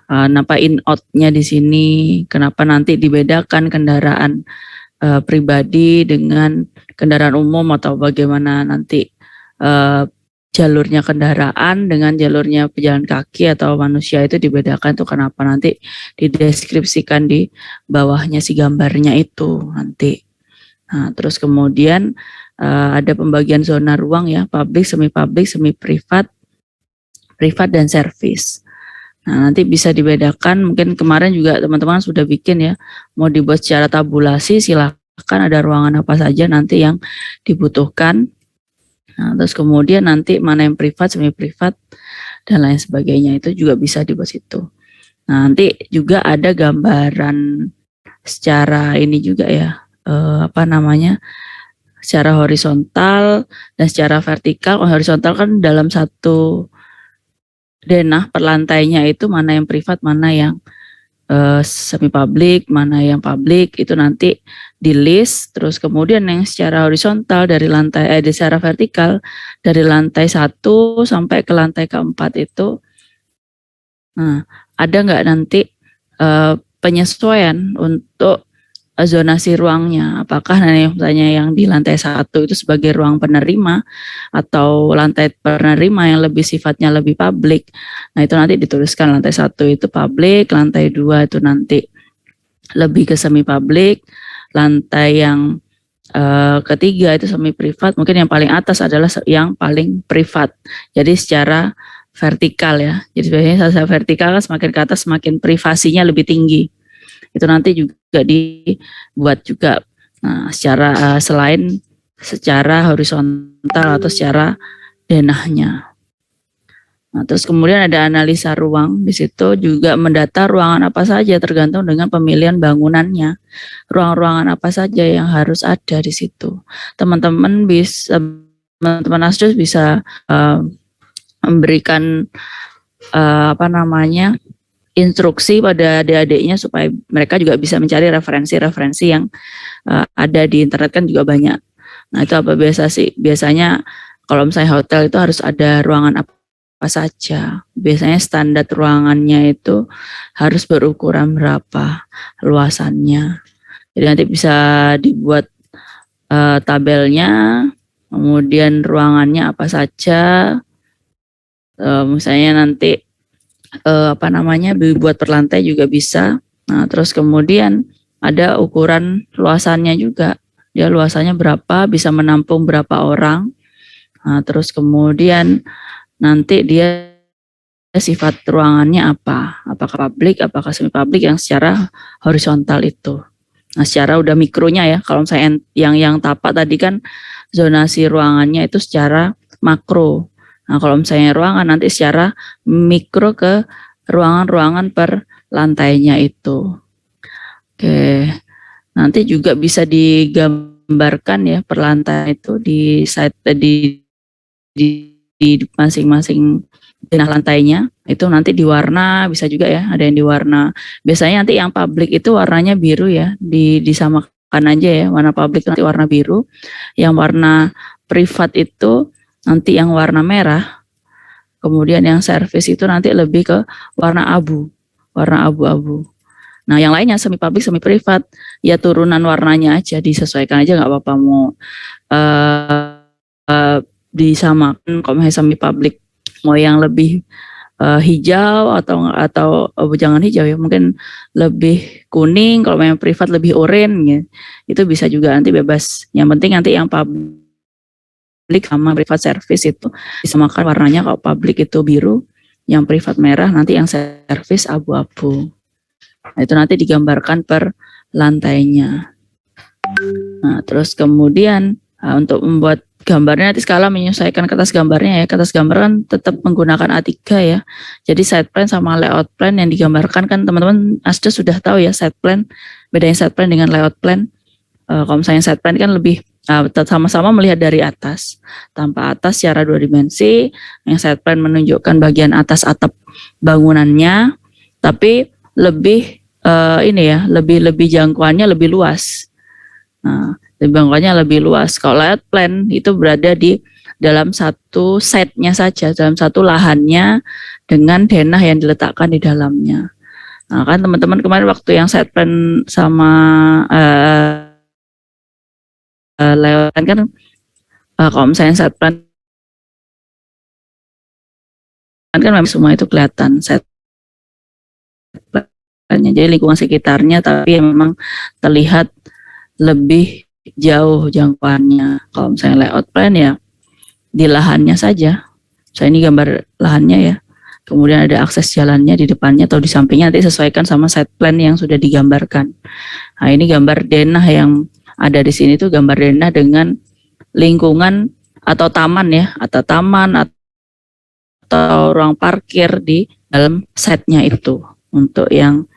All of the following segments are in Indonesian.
kenapa in out-nya di sini, kenapa nanti dibedakan kendaraan pribadi dengan kendaraan umum atau bagaimana nanti jalurnya kendaraan dengan jalurnya pejalan kaki atau manusia itu dibedakan tuh kenapa nanti dideskripsikan di bawahnya si gambarnya itu nanti. Nah, terus kemudian ada pembagian zona ruang ya, public, semi privat, privat dan service. Nah, nanti bisa dibedakan, mungkin kemarin juga teman-teman sudah bikin ya, mau dibuat secara tabulasi silahkan, ada ruangan apa saja nanti yang dibutuhkan. Nah, terus kemudian nanti mana yang privat, semi privat dan lain sebagainya itu juga bisa dibuat situ. Nah, nanti juga ada gambaran secara ini juga ya, secara horizontal dan secara vertikal. Horizontal kan dalam satu denah per lantainya itu mana yang privat, mana yang semi publik, mana yang publik, itu nanti di list. Terus kemudian yang secara horizontal dari lantai secara vertikal dari lantai 1 sampai ke lantai keempat itu, nah ada nggak nanti penyesuaian untuk zonasi ruangnya, apakah misalnya yang di lantai 1 itu sebagai ruang penerima atau lantai penerima yang lebih sifatnya lebih publik. Nah, itu nanti dituliskan lantai 1 itu publik, lantai 2 itu nanti lebih ke semi publik, lantai yang ketiga itu semi privat, mungkin yang paling atas adalah yang paling privat. Jadi secara vertikal ya. Jadi biasanya secara vertikal kan semakin ke atas semakin privasinya lebih tinggi. Itu nanti juga dibuat juga secara selain secara horizontal atau secara denahnya. Nah, terus kemudian ada analisa ruang, di situ juga mendata ruangan apa saja tergantung dengan pemilihan bangunannya. Ruang-ruangan apa saja yang harus ada di situ. Teman-teman Asdos bisa memberikan instruksi pada adik-adiknya supaya mereka juga bisa mencari referensi-referensi yang ada di internet kan juga banyak. Nah, itu apa biasanya kalau misalnya hotel itu harus ada ruangan apa saja. Biasanya standar ruangannya itu harus berukuran berapa luasannya. Jadi nanti bisa dibuat tabelnya, kemudian ruangannya apa saja. Misalnya nanti dibuat per lantai juga bisa. Nah, terus kemudian ada ukuran luasannya juga. Dia luasannya berapa, bisa menampung berapa orang. Nah, terus kemudian nanti dia sifat ruangannya apa? Apakah publik, apakah semi publik yang secara horizontal itu. Nah, secara udah mikronya ya. Kalau misalnya yang tapak tadi kan zonasi ruangannya itu secara makro. Nah, kalau misalnya ruangan nanti secara mikro ke ruangan-ruangan per lantainya itu. Oke, nanti juga bisa digambarkan ya per lantai itu di masing-masing denah lantainya. Itu nanti diwarna, bisa juga ya, ada yang diwarna. Biasanya nanti yang publik itu warnanya biru ya, disamakan aja ya, warna publik nanti warna biru. Yang warna privat itu nanti yang warna merah, kemudian yang service itu nanti lebih ke warna abu-abu. Nah, yang lainnya semi publik, semi privat, ya turunan warnanya aja disesuaikan aja, nggak apa-apa mau disamakan. Kalau misalnya semi publik mau yang lebih hijau atau jangan hijau ya, mungkin lebih kuning. Kalau yang privat lebih oranye, itu bisa juga nanti bebas. Yang penting nanti yang publik sama privat service itu disamakan warnanya. Kalau publik itu biru, yang privat merah, nanti yang service abu-abu. Nah, itu nanti digambarkan per lantainya. Nah, terus kemudian untuk membuat gambarnya nanti skala menyesuaikan kertas gambarnya ya. Kertas gambar kan tetap menggunakan A3 ya. Jadi side plan sama layout plan yang digambarkan kan teman-teman Asdos sudah tahu ya, side plan, bedanya side plan dengan layout plan. Kalau misalnya side plan kan lebih sama-sama melihat dari atas, tanpa atas secara 2 dimensi. Yang side plan menunjukkan bagian atas atap bangunannya, tapi lebih lebih jangkauannya lebih luas. Nah, jangkauannya lebih luas. Kalau layout plan itu berada di dalam satu setnya saja, dalam satu lahannya, dengan denah yang diletakkan di dalamnya. Nah, kan teman-teman kemarin waktu yang set plan sama lewat kan kalau misalnya set plan kan memang semua itu kelihatan set plannya, jadi lingkungan sekitarnya, tapi memang terlihat lebih jauh jangkauannya. Kalau misalnya layout plan ya di lahannya saja. Saya ini gambar lahannya ya. Kemudian ada akses jalannya di depannya atau di sampingnya, nanti sesuaikan sama site plan yang sudah digambarkan. Nah, ini gambar denah yang ada di sini tuh gambar denah dengan lingkungan atau taman ya, atau taman atau ruang parkir di dalam setnya itu untuk yang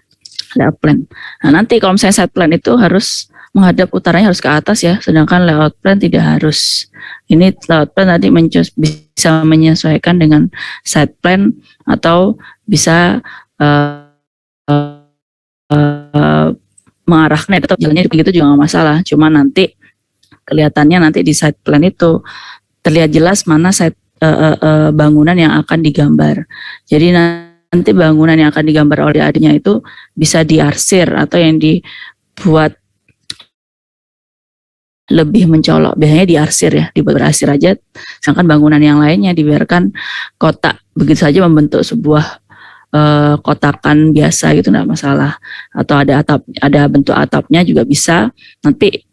layout plan. Nah, nanti kalau misalnya site plan itu harus menghadap utaranya, harus ke atas ya, sedangkan layout plan tidak harus. Ini layout plan nanti bisa menyesuaikan dengan site plan atau bisa mengarahkan atau jalannya begitu juga nggak masalah. Cuma nanti kelihatannya nanti di site plan itu terlihat jelas mana site bangunan yang akan digambar. Jadi nanti bangunan yang akan digambar oleh adiknya itu bisa diarsir atau yang dibuat lebih mencolok, biasanya diarsir ya, dibuat berarsir aja, sedangkan bangunan yang lainnya dibiarkan kotak, begitu saja membentuk sebuah kotakan biasa gitu, nggak masalah. Atau ada bentuk atapnya juga bisa. Nanti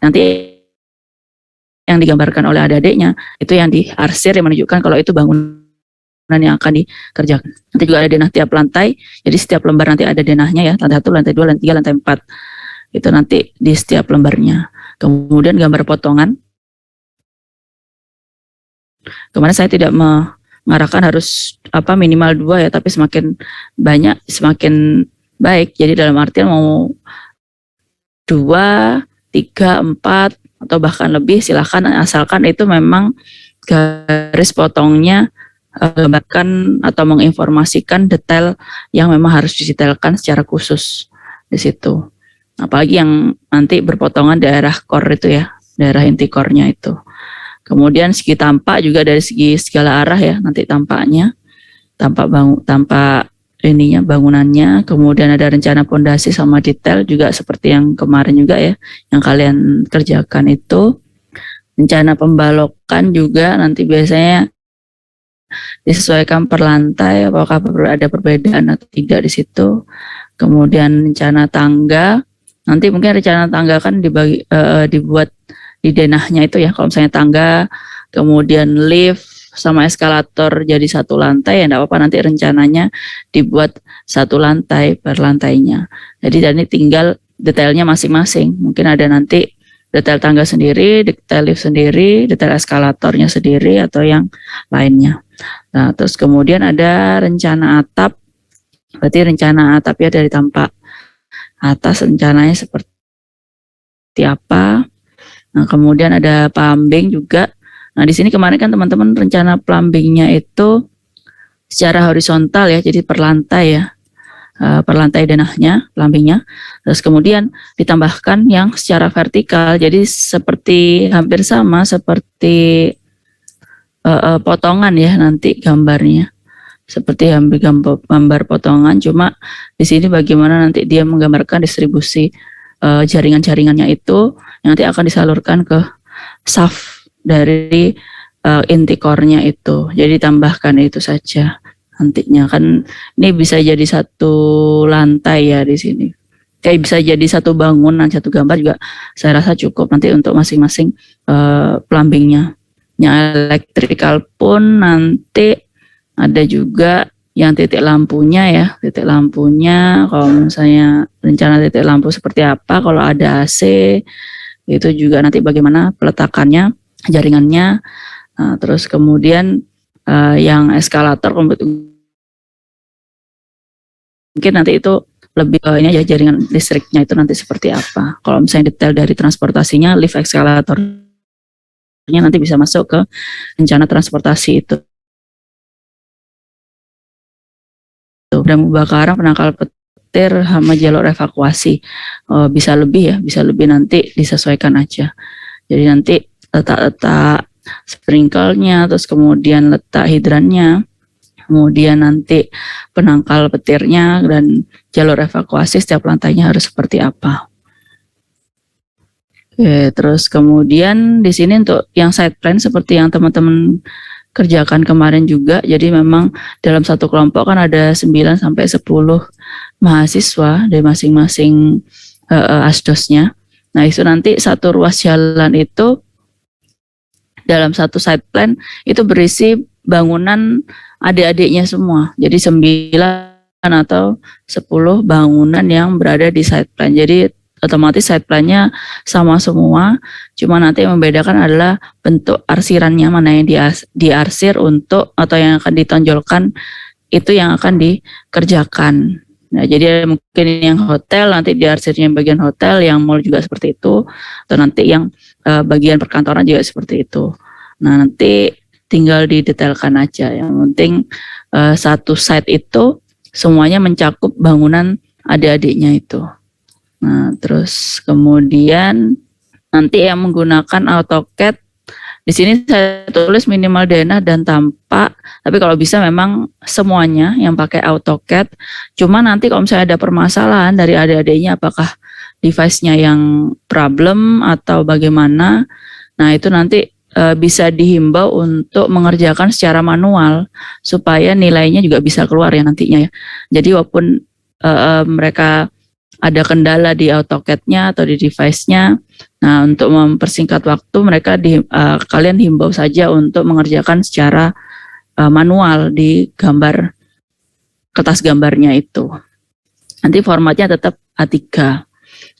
yang digambarkan oleh adik-adiknya itu yang diarsir, yang menunjukkan kalau itu bangunan yang akan dikerjakan. Nanti juga ada denah tiap lantai, jadi setiap lembar nanti ada denahnya ya, lantai 1, lantai 2, lantai 3, lantai 4. Itu nanti di setiap lembarnya. Kemudian gambar potongan. Kemarin saya tidak mengarahkan harus minimal 2 ya, tapi semakin banyak semakin baik. Jadi dalam artian mau 2, 3, 4 atau bahkan lebih silahkan, asalkan itu memang garis potongnya gambarkan atau menginformasikan detail yang memang harus didetailkan secara khusus di situ. Apalagi yang nanti berpotongan daerah core itu ya, daerah inti core-nya itu. Kemudian segi tampak juga dari segi segala arah ya, nanti tampaknya, tampak ininya bangunannya. Kemudian ada rencana pondasi sama detail juga seperti yang kemarin juga ya, yang kalian kerjakan itu. Rencana pembalokan juga nanti biasanya disesuaikan per lantai, apakah ada perbedaan atau tidak di situ. Kemudian rencana tangga, nanti mungkin rencana tangga kan dibuat di denahnya itu ya. Kalau misalnya tangga, kemudian lift sama eskalator jadi satu lantai ya enggak apa-apa, nanti rencananya dibuat satu lantai per lantainya. Jadi ini tinggal detailnya masing-masing. Mungkin ada nanti detail tangga sendiri, detail lift sendiri, detail eskalatornya sendiri atau yang lainnya. Nah, terus kemudian ada rencana atap. Berarti rencana atapnya dari tampak atas rencananya seperti apa. Nah, kemudian ada plumbing juga. Nah, di sini kemarin kan teman-teman rencana plumbingnya itu secara horizontal ya, jadi per lantai ya, per lantai denahnya, plumbingnya. Terus kemudian ditambahkan yang secara vertikal, jadi seperti hampir sama seperti potongan ya nanti gambarnya. Seperti gambar potongan, cuma di sini bagaimana nanti dia menggambarkan distribusi jaringan-jaringannya itu yang nanti akan disalurkan ke shaft dari inti core-nya itu. Jadi tambahkan itu saja nantinya, kan ini bisa jadi satu lantai ya di sini. Kayak bisa jadi satu bangunan, satu gambar juga saya rasa cukup nanti untuk masing-masing plumbingnya. Yang elektrikal pun nanti ada juga yang titik lampunya ya, titik lampunya kalau misalnya rencana titik lampu seperti apa, kalau ada AC itu juga nanti bagaimana peletakannya, jaringannya. Nah, terus kemudian yang eskalator mungkin nanti itu lebih ini aja, jaringan listriknya itu nanti seperti apa. Kalau misalnya detail dari transportasinya, lift, eskalatornya nanti bisa masuk ke rencana transportasi itu. Dan kebakaran, penangkal petir sama jalur evakuasi bisa lebih ya, bisa lebih nanti disesuaikan aja. Jadi nanti letak sprinklernya, terus kemudian letak hidrannya, kemudian nanti penangkal petirnya dan jalur evakuasi setiap lantainya harus seperti apa. Oke, terus kemudian di sini untuk yang side plan seperti yang teman-teman kerjakan kemarin juga. Jadi memang dalam satu kelompok kan ada 9 sampai 10 mahasiswa dari masing-masing asdosnya. Nah, itu nanti satu ruas jalan itu dalam satu side plan itu berisi bangunan adik-adiknya semua. Jadi 9 atau 10 bangunan yang berada di side plan. Jadi otomatis side plan-nya sama semua, cuma nanti yang membedakan adalah bentuk arsirannya, mana yang diarsir untuk atau yang akan ditonjolkan itu yang akan dikerjakan. Nah, jadi mungkin yang hotel nanti diarsirnya bagian hotel, yang mall juga seperti itu, atau nanti yang bagian perkantoran juga seperti itu. Nah, nanti tinggal didetailkan aja. Yang penting satu site itu semuanya mencakup bangunan adik-adiknya itu. Nah, terus kemudian nanti yang menggunakan AutoCAD, di sini saya tulis minimal denah dan tampak, tapi kalau bisa memang semuanya yang pakai AutoCAD. Cuma nanti kalau misalnya ada permasalahan dari adik-adiknya, apakah device-nya yang problem atau bagaimana, nah itu nanti bisa dihimbau untuk mengerjakan secara manual supaya nilainya juga bisa keluar ya nantinya ya. Jadi walaupun mereka ada kendala di AutoCAD-nya atau di device-nya, nah untuk mempersingkat waktu mereka kalian himbau saja untuk mengerjakan secara manual di gambar kertas gambarnya itu. Nanti formatnya tetap A3.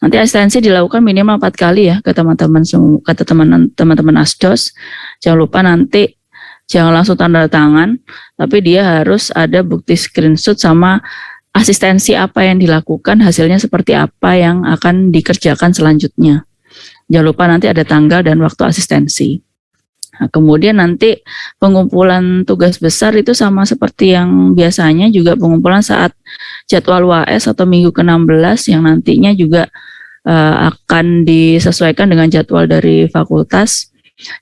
Nanti asistensi dilakukan minimal 4 kali ya ke teman-teman semua, ke teman-teman asdos. Jangan lupa nanti jangan langsung tanda tangan, tapi dia harus ada bukti screenshot sama asistensi apa yang dilakukan, hasilnya seperti apa yang akan dikerjakan selanjutnya. Jangan lupa nanti ada tanggal dan waktu asistensi. Nah, kemudian nanti pengumpulan tugas besar itu sama seperti yang biasanya, juga pengumpulan saat jadwal UAS atau minggu ke-16 yang nantinya juga akan disesuaikan dengan jadwal dari fakultas.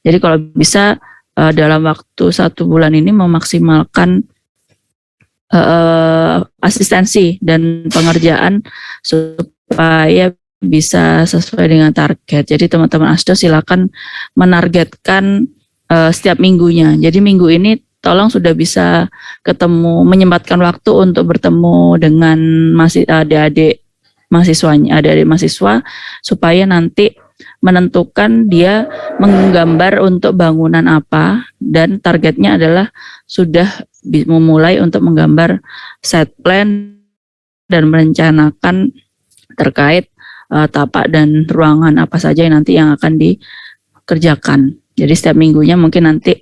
Jadi kalau bisa dalam waktu 1 bulan ini memaksimalkan asistensi dan pengerjaan supaya bisa sesuai dengan target. Jadi teman-teman asdos silakan menargetkan setiap minggunya. Jadi minggu ini tolong sudah bisa ketemu, menyempatkan waktu untuk bertemu dengan adik-adik mahasiswanya, adik-adik mahasiswa, supaya nanti menentukan dia menggambar untuk bangunan apa, dan targetnya adalah sudah memulai untuk menggambar set plan dan merencanakan terkait tapak dan ruangan apa saja yang nanti yang akan dikerjakan. Jadi setiap minggunya mungkin nanti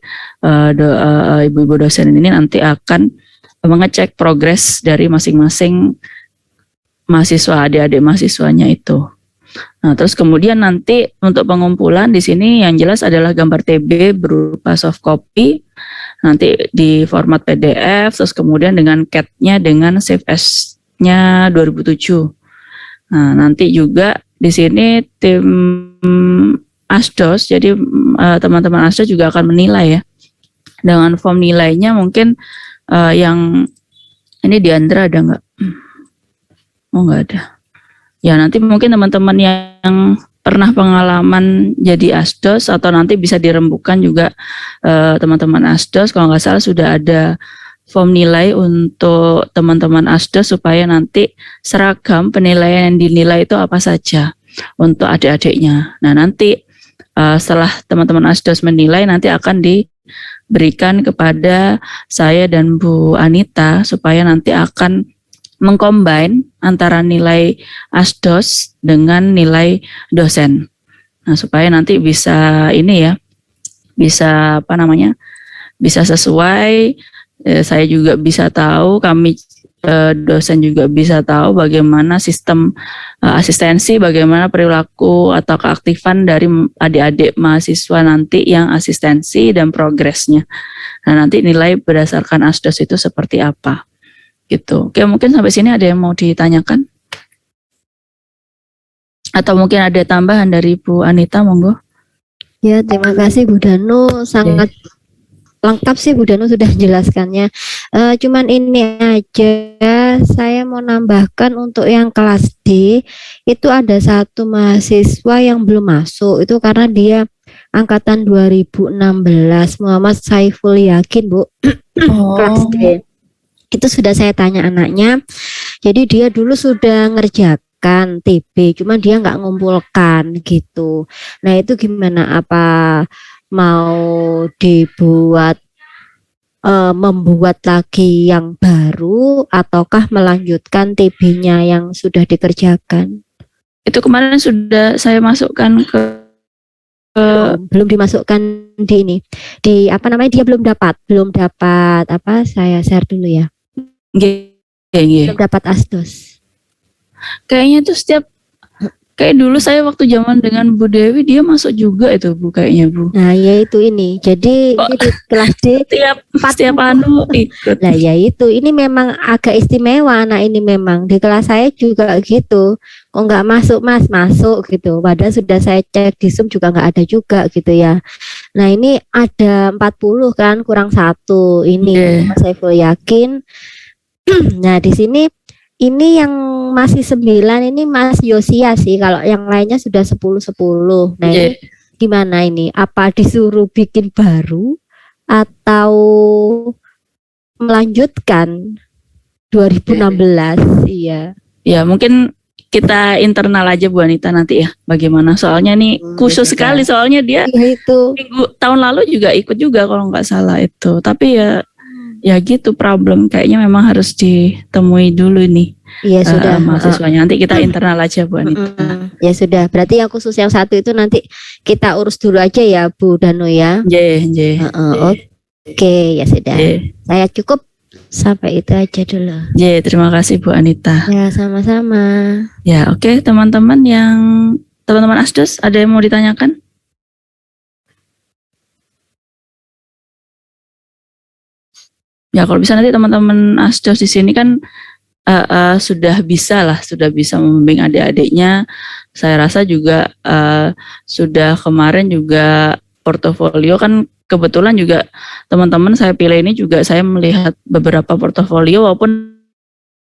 ibu-ibu dosen ini nanti akan mengecek progres dari masing-masing mahasiswa, adik-adik mahasiswanya itu. Nah, terus kemudian nanti untuk pengumpulan di sini yang jelas adalah gambar TB berupa soft copy, nanti di format PDF, terus kemudian dengan CAD-nya dengan Save As-nya 2007. Nah, nanti juga di sini tim asdos, jadi teman-teman asdos juga akan menilai ya. Dengan form nilainya mungkin yang ini di Andra ada nggak? Oh, nggak ada. Ya nanti mungkin teman-teman yang pernah pengalaman jadi asdos atau nanti bisa dirembukan juga teman-teman asdos, kalau nggak salah sudah ada form nilai untuk teman-teman asdos supaya nanti seragam penilaian yang dinilai itu apa saja untuk adik-adiknya. Nah nanti setelah teman-teman asdos menilai nanti akan diberikan kepada saya dan Bu Anita supaya nanti akan mengcombine antara nilai asdos dengan nilai dosen. Nah, supaya nanti bisa ini ya, bisa apa namanya, bisa sesuai. Saya juga bisa tahu, kami dosen juga bisa tahu bagaimana sistem asistensi, bagaimana perilaku atau keaktifan dari adik-adik mahasiswa nanti yang asistensi dan progresnya. Nah, nanti nilai berdasarkan asdos itu seperti apa. Gitu. Oke, mungkin sampai sini ada yang mau ditanyakan? Atau mungkin ada tambahan dari Bu Anita, monggo. Ya, terima kasih Bu Danu, sangat lengkap sih Bu Danu sudah jelaskannya. Cuman ini aja saya mau nambahkan untuk yang kelas D itu ada satu mahasiswa yang belum masuk itu karena dia angkatan 2016 Muhammad Saiful Yakin Bu. Kelas D. Itu sudah saya tanya anaknya. Jadi dia dulu sudah ngerjakan TB, cuma dia nggak ngumpulkan gitu. Nah itu gimana? Apa mau dibuat membuat lagi yang baru ataukah melanjutkan TB-nya yang sudah dikerjakan? Itu kemarin sudah saya masukkan ke belum dimasukkan di ini. Di apa namanya? Dia belum dapat apa? Saya share dulu ya. Belum dapat asdos. Kayaknya itu kayak dulu saya waktu zaman dengan Bu Dewi dia masuk juga itu Bu kayaknya Bu. Nah ya itu ini. Jadi ini di kelas D setiap anu ikut. Nah ya itu ini memang agak istimewa anak ini memang di kelas saya juga gitu. Kok nggak masuk Mas masuk gitu. Padahal sudah saya cek di Zoom juga nggak ada juga gitu ya. Nah ini ada 40 kan kurang 1 ini Mas Saiful Yakin. Nah di sini ini yang masih 9 ini Mas Yosia sih, kalau yang lainnya sudah 10-10. Nah ini gimana ini? Apa disuruh bikin baru atau melanjutkan 2016? Iya. Ya mungkin kita internal aja Bu Anita nanti ya bagaimana, soalnya nih khusus sekali soalnya dia itu tahun lalu juga ikut juga kalau nggak salah itu, tapi ya gitu problem kayaknya memang harus ditemui dulu nih. Iya sudah mahasiswanya nanti kita internal aja Bu Anita. Ya sudah berarti yang khusus yang 1 itu nanti kita urus dulu aja ya Bu Danu ya. Oke ya sudah. Saya cukup sampai itu aja dulu. Terima kasih Bu Anita. Ya sama-sama. Ya oke, teman-teman Asdos ada yang mau ditanyakan? Ya kalau bisa nanti teman-teman Asdos di sini kan sudah bisa membimbing adik-adiknya. Saya rasa juga sudah kemarin juga portofolio kan kebetulan juga teman-teman saya pilih ini juga saya melihat beberapa portofolio walaupun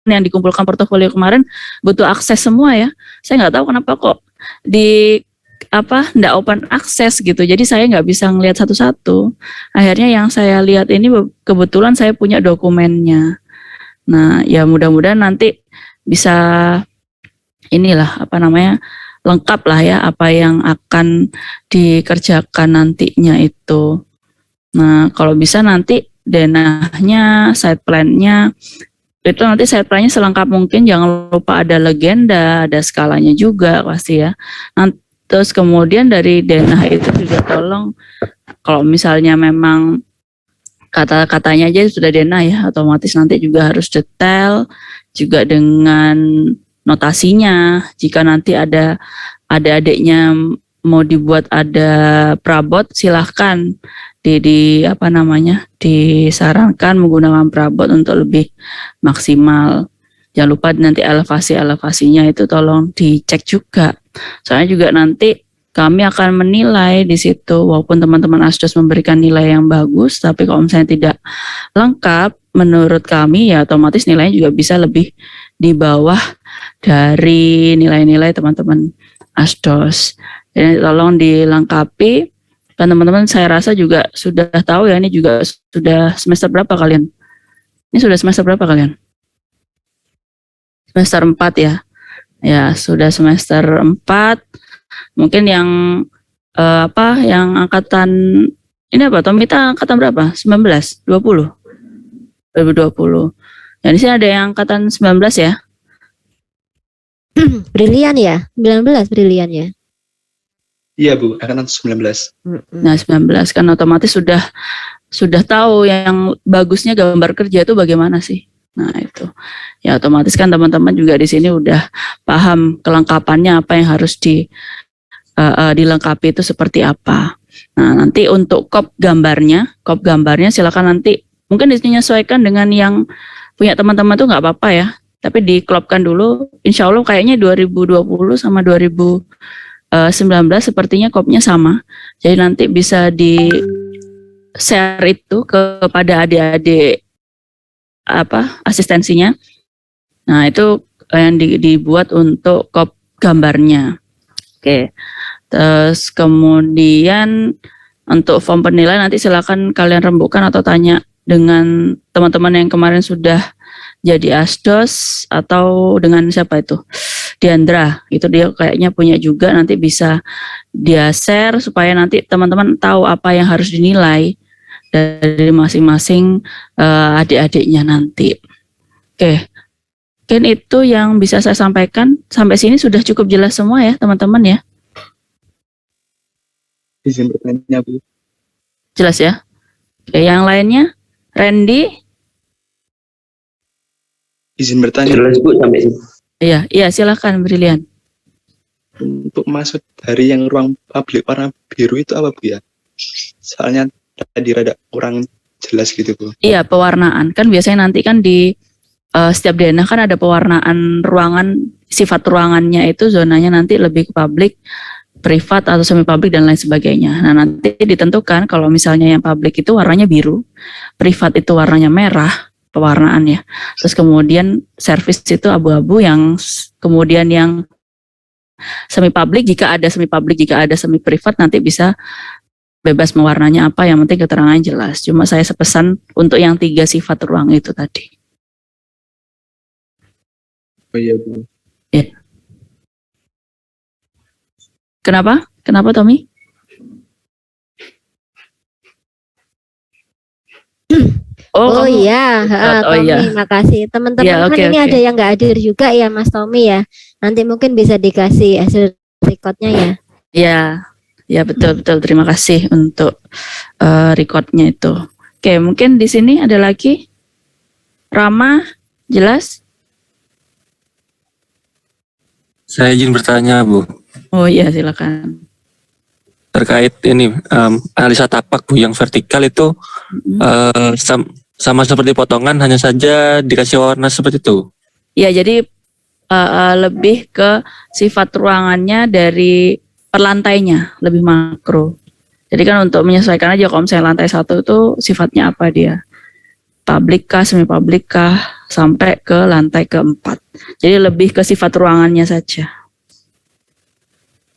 yang dikumpulkan portofolio kemarin butuh akses semua ya. Saya nggak tahu kenapa kok nggak open akses gitu, jadi saya nggak bisa ngelihat satu-satu. Akhirnya yang saya lihat ini kebetulan saya punya dokumennya. Nah ya mudah-mudahan nanti bisa lengkap lah ya apa yang akan dikerjakan nantinya itu. Nah kalau bisa nanti denahnya, side plan-nya itu nanti side plan-nya selengkap mungkin, jangan lupa ada legenda, ada skalanya juga pasti ya. Terus kemudian dari denah itu juga tolong kalau misalnya memang kata-katanya aja sudah denah ya, otomatis nanti juga harus detail juga dengan notasinya. Jika nanti ada adiknya mau dibuat ada prabot, silahkan disarankan menggunakan prabot untuk lebih maksimal. Jangan lupa nanti elevasinya itu tolong dicek juga. Soalnya juga nanti kami akan menilai di situ, walaupun teman-teman Asdos memberikan nilai yang bagus, tapi kalau misalnya tidak lengkap, menurut kami ya otomatis nilainya juga bisa lebih di bawah dari nilai-nilai teman-teman Asdos. Jadi tolong dilengkapi. Dan teman-teman saya rasa juga sudah tahu ya, ini juga sudah semester berapa kalian? Ini sudah semester berapa kalian? Semester 4 ya. Ya, sudah semester 4. Mungkin yang yang angkatan ini Tomita angkatan berapa? 19, 20. 2020. Ya, di sini ada yang angkatan 19 ya. Brilian ya? 19 Brilian ya? Iya Bu, angkatan 19. Nah 19 kan otomatis sudah tahu yang bagusnya gambar kerja itu bagaimana sih. Nah itu ya otomatis kan teman-teman juga di sini udah paham kelengkapannya apa yang harus dilengkapi itu seperti apa. Nah nanti untuk kop gambarnya silakan nanti mungkin disesuaikan dengan yang punya teman-teman tuh nggak apa-apa ya, tapi diklopkan dulu. Insya Allah kayaknya 2020 sama 2019 sepertinya kopnya sama, jadi nanti bisa share itu kepada adik-adik asistensinya. Nah, itu yang dibuat untuk gambarnya. Oke. Terus kemudian untuk form penilaian nanti silakan kalian rembukkan atau tanya dengan teman-teman yang kemarin sudah jadi asdos atau dengan siapa itu? Diandra, itu dia kayaknya punya juga, nanti bisa dia share supaya nanti teman-teman tahu apa yang harus dinilai dari masing-masing adik-adiknya nanti. Oke. Mungkin itu yang bisa saya sampaikan. Sampai sini sudah cukup jelas semua ya teman-teman ya? Izin bertanya, Bu. Jelas ya? Oke, yang lainnya? Randy? Izin bertanya. Jelas, Bu, sampai sini. Iya, silakan Brilian. Untuk masuk dari yang ruang publik warna biru itu apa, Bu ya? Soalnya tadi rada kurang jelas gitu, Bu. Iya, pewarnaan. Kan biasanya nanti kan di setiap denah kan ada pewarnaan ruangan, sifat ruangannya itu zonanya nanti lebih ke publik, privat atau semi publik dan lain sebagainya. Nah, nanti ditentukan kalau misalnya yang publik itu warnanya biru, privat itu warnanya merah, pewarnaannya. Terus kemudian service itu abu-abu, yang kemudian yang semi publik jika ada semi publik, jika ada semi privat nanti bisa bebas mewarnanya apa, yang penting keterangannya jelas. Cuma saya sepesan untuk yang 3 sifat ruang itu tadi. Oh iya, Bu. Ya. Kenapa? Kenapa, Tommy? Oh iya, oh Tommy, iya. makasih. Teman-teman Ya, kan oke, ini oke. ada yang nggak hadir juga ya, Mas Tommy ya. Nanti mungkin bisa dikasih hasil recordnya ya. Ya betul. Terima kasih untuk recordnya itu. Oke, mungkin di sini ada lagi. Rama, jelas? Saya izin bertanya, Bu. Oh iya, silakan. Terkait ini analisa tapak, Bu, yang vertikal itu sama seperti potongan, hanya saja dikasih warna seperti itu. Ya, jadi lebih ke sifat ruangannya dari perlantainya, lebih makro. Jadi kan untuk menyesuaikan aja kalau misalnya lantai 1 itu sifatnya apa dia. Publik kah, semi publik kah, sampai ke lantai ke-4. Jadi lebih ke sifat ruangannya saja.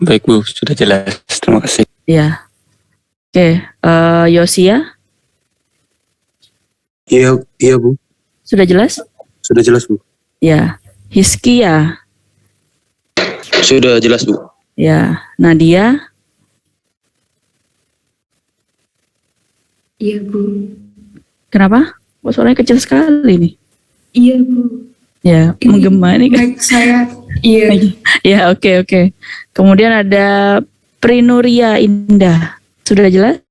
Baik, Bu, sudah jelas. Terima kasih. Ya. Oke, Yosia, Iya, Bu. sudah jelas? Sudah jelas, Bu. Ya. Hiskia, Sudah jelas, Bu. ya. Nadia, Iya, Bu. kenapa? Kok suaranya kecil sekali nih? Iya, Bu. Ya, menggema nih kan. Mic saya, iya. Ya, oke. Kemudian ada Prinuria Indah. Sudah jelas?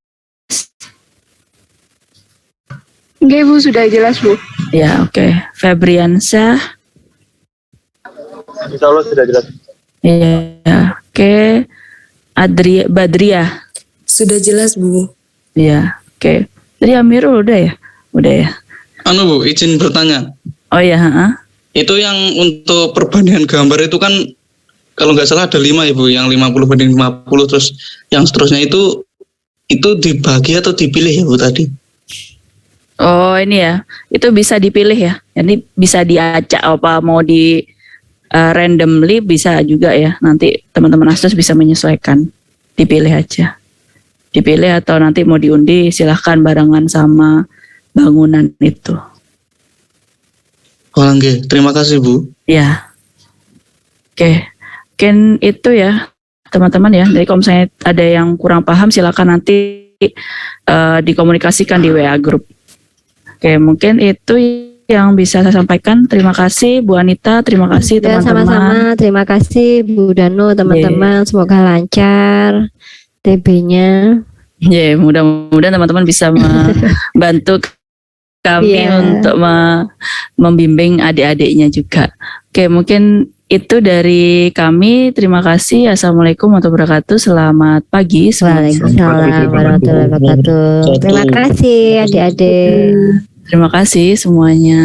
Oke, Bu, sudah jelas, Bu. Ya, oke. Febriansyah. Insya Allah sudah jelas. Ya, oke. Badria. Sudah jelas, Bu. Ya, oke. Tadi Amirul udah ya? Udah ya. Bu, izin bertanya. Oh iya, Itu yang untuk perbandingan gambar itu kan kalau nggak salah ada 5 ya, Bu, yang 50 banding 50, terus yang seterusnya itu dibagi atau dipilih ya, Bu, tadi? Oh ini ya, itu bisa dipilih ya. Jadi bisa diacak apa mau di randomly bisa juga ya. Nanti teman-teman asdos bisa menyesuaikan. Dipilih aja. Dipilih atau nanti mau diundi silahkan barengan sama bangunan itu. Oh, oke. Terima kasih, Bu. Ya. Oke. Mungkin itu ya teman-teman ya. Jadi kalau misalnya ada yang kurang paham silakan nanti dikomunikasikan di WA group. Oke, mungkin itu yang bisa saya sampaikan. Terima kasih Bu Anita, terima kasih Ya, teman-teman. sama-sama. Terima kasih Bu Danu, teman-teman. Semoga lancar TB-nya. Ya, mudah-mudahan teman-teman bisa membantu kami Iya. untuk membimbing adik-adiknya juga. Oke, mungkin itu dari kami. Terima kasih. Assalamualaikum warahmatullahi wabarakatuh. Selamat pagi semuanya. Waalaikumsalam warahmatullahi wabarakatuh. Terima kasih adik-adik. Terima kasih semuanya.